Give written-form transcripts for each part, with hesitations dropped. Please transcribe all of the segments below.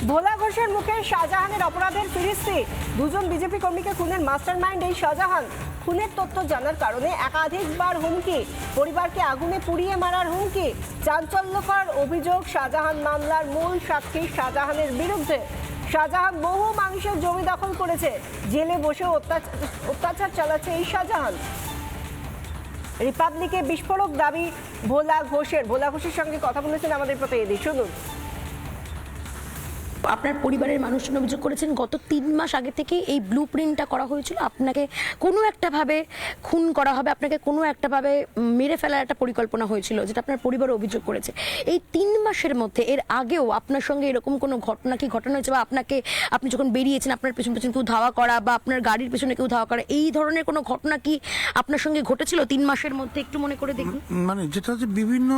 ভোলা ঘোষের মুখে শাহজাহানের অপরাধের ফিরিস্তি। দুজন বিজেপি কর্মীকে খুনের মাস্টারমাইন্ড এই শাহজাহান। খুনের তথ্য জানার কারণে একাধিকবার হুমকি, পরিবারকে আগুনে পুড়িয়ে মারার হুমকি। চাঞ্চল্যকর অভিযোগ শাহজাহান মামলার মূল সাক্ষী শাহজাহানের বিরুদ্ধে। শাহজাহান বহু মানুষের জমি দখল করেছে, জেলে বসে অত্যাচার চালাচ্ছে এই শাহজাহান। রিপাবলিকে বিস্ফোরক দাবি ভোলা ঘোষের সঙ্গে কথা বলেছেন আমাদের প্রতিনিধি, শুনুন। আপনার পরিবারের মানুষজন অভিযোগ করেছেন গত 3 মাস আগে থেকে এই ব্লু প্রিন্টটা করা হয়েছিল, আপনাকে কোনো একটা ভাবে খুন করা হবে, আপনাকে কোনো একটা ভাবে মেরে ফেলার একটা পরিকল্পনা হয়েছিল, যেটা আপনার পরিবার অভিযোগ করেছে। এই 3 মাসের মধ্যে এর আগেও আপনার সঙ্গে এরকম কোনো ঘটনা কি ঘটনা হয়েছে, বা আপনি যখন বেরিয়েছেন আপনার পেছন পেছন কেউ ধাওয়া করা বা আপনার গাড়ির পেছনে কেউ ধাওয়া করা, এই ধরনের কোনো ঘটনা কি আপনার সঙ্গে ঘটেছিল 3 মাসের মধ্যে? একটু মনে করে দেখুন। মানে যেটা হচ্ছে বিভিন্ন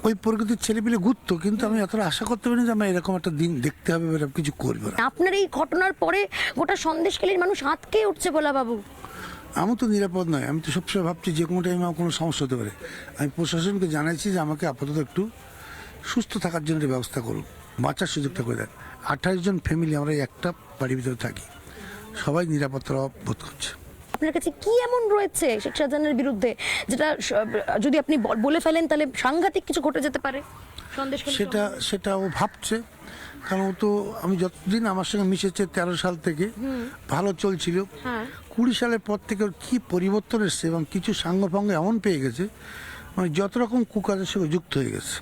ওই প্রকৃতির ছেলেপিলে ঘুরতো, কিন্তু আমি এতটা আশা করতে পারিনি যে আমি এরকম একটা দিন দেখতে হবে, এরকম কিছু করবে না। আপনার এই ঘটনার পরে গোটা সন্দেশখালীর মানুষ আটকে উঠছে ভোলা বাবু। আমি তো নিরাপদ নয়, আমি তো সবসময় ভাবছি যে কোনো টাইমে আমার কোনো সমস্যা হতে পারে। আমি প্রশাসনকে জানাইছি যে আমাকে আপাতত একটু সুস্থ থাকার জন্য ব্যবস্থা করুন, বাঁচার সুযোগটা করে দেন। 28 জন ফ্যামিলি আমরা একটা বাড়ির ভিতরে থাকি, সবাই নিরাপত্তা বোধ করছে। আপনার কাছে কি এমন রয়েছে শেখ শাহজাহানের বিরুদ্ধে যেটা যদি আপনি বলে ফেলেন তাহলে সাংঘাতিক কিছু ঘটে যেতে পারে? সেটা ও ভাবছে, কারণ ও তো আমি যতদিন আমার সঙ্গে মিশেছে 13 সাল থেকে ভালো চলছিল। 20 সালের পর থেকে ওর কি পরিবর্তন এসছে এবং কিছু সাঙ্গভঙ্গ এমন পেয়ে গেছে, মানে যত রকম কুকাজের সঙ্গে যুক্ত হয়ে গেছে।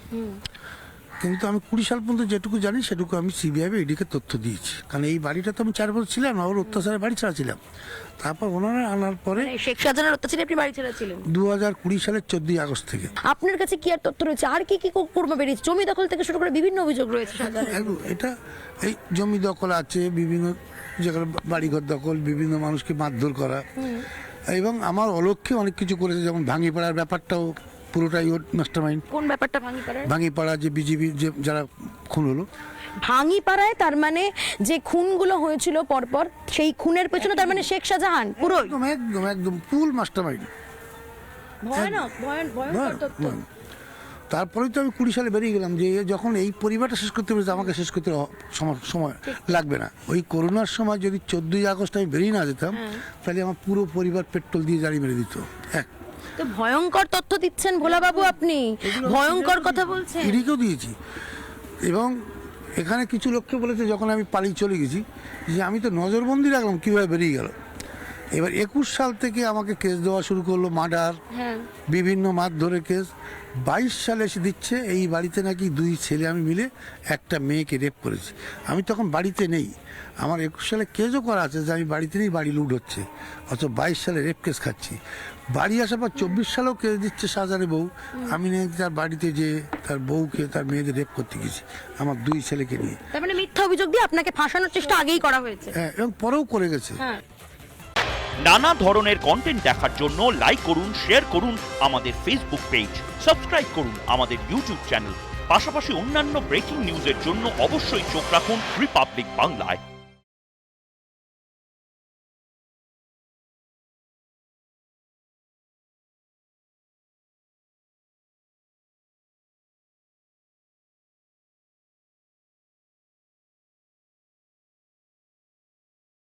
কিন্তু আমি 20 সাল পর্যন্ত যেটুকু জানি সেটুকু আমি সিবিআই ইডিকে তথ্য দিয়েছি, কারণ এই বাড়িটা তো আমি 4 বছর ছিলাম না, ওর অত্যাচারের বাড়ি ছাড়া ছিলাম। তারপর ওনারা আনার পরে শেখ শাহজাহানের অত্যাচারে আপনি বাড়ি ছেড়ে ছিলেন 2020 সালের 14 আগস্ট থেকে। আপনার কাছে কি আর তথ্য রয়েছে? আর কি কি কুকর্ম বেরিয়েছে? জমি দখল থেকে শুরু করে বিভিন্ন অভিযোগ রয়েছে এটা এই জমি দখল আছে, বিভিন্ন জায়গায় বাড়িঘর দখল, বিভিন্ন মানুষকে মারধর করা, এবং আমার অলক্ষ্যে অনেক কিছু করেছে, যেমন ভাঙিপাড়ার ব্যাপারটাও পুরোটাই ওর মাস্টারমাইন্ড। কোন ব্যাপারটা? ভাঙিপাড়া যে বিজেপি যে যারা খুন হলো ভাঙিপাড়ায়, তার মানে যে খুনগুলো হয়েছিল পরপর, সেই খুনের পেছনে তার মানে শেখ শাহজাহান পুরো একদম ফুল মাস্টারমাইন্ড। তারপরেই তো আমি 20 সালে বেরিয়ে গেলাম, যে যখন এই পরিবারটা শেষ করতে পেরেছে আমাকে শেষ করতে সময় লাগবে না। ওই করোনার সময় যদি 14 আগস্ট আমি বেরিয়ে না যেতাম, তাহলে আমার পুরো পরিবার পেট্রোল দিয়ে জ্বালিয়ে মেরে দিত। তো ভয়ঙ্কর তথ্য দিচ্ছেন ভোলা বাবু, আপনি ভয়ঙ্কর কথা বলছেন। ইডিকেও দিয়েছি, এবং এখানে কিছু লোককে বলেছে যখন আমি পালিয়ে চলে গেছি যে আমি তো নজরবন্দি রাখলাম কীভাবে বেরিয়ে গেল। এবার 21 সাল থেকে আমাকে কেস দেওয়া শুরু করলো, মার্ডার, বিভিন্ন মারধরে কেস। 22 সালে এসে দিচ্ছে এই বাড়িতে নাকি 2 ছেলে আমি মিলে একটা মেয়েকে রেপ করেছি। আমি তখন বাড়িতে নেই, আমার 21 সালে কেসও করা আছে যে আমি বাড়িতে নেই, বাড়ি লুট হচ্ছে, অথচ 22 সালে রেপ কেস খাচ্ছি। বাড়ি আসার পর 24 সালেও কেস দিচ্ছে শাহজাহানের বউ, আমি নাকি তার বাড়িতে যে তার বউকে তার মেয়েদের রেপ করতে গেছি আমার 2 ছেলেকে নিয়ে। তার মানে মিথ্যা অভিযোগ দিয়ে আপনাকে ফাঁসানোর চেষ্টা আগেই করা হয়েছে। হ্যাঁ, এবং পরেও করে গেছে। নানা ধরনের কন্টেন্ট দেখার জন্য লাইক করুন, শেয়ার করুন আমাদের ফেসবুক পেজ, সাবস্ক্রাইব করুন আমাদের ইউটিউব চ্যানেল। পাশাপাশি অন্যান্য ব্রেকিং নিউজের জন্য অবশ্যই চোখ রাখুন রিপাবলিক বাংলায়।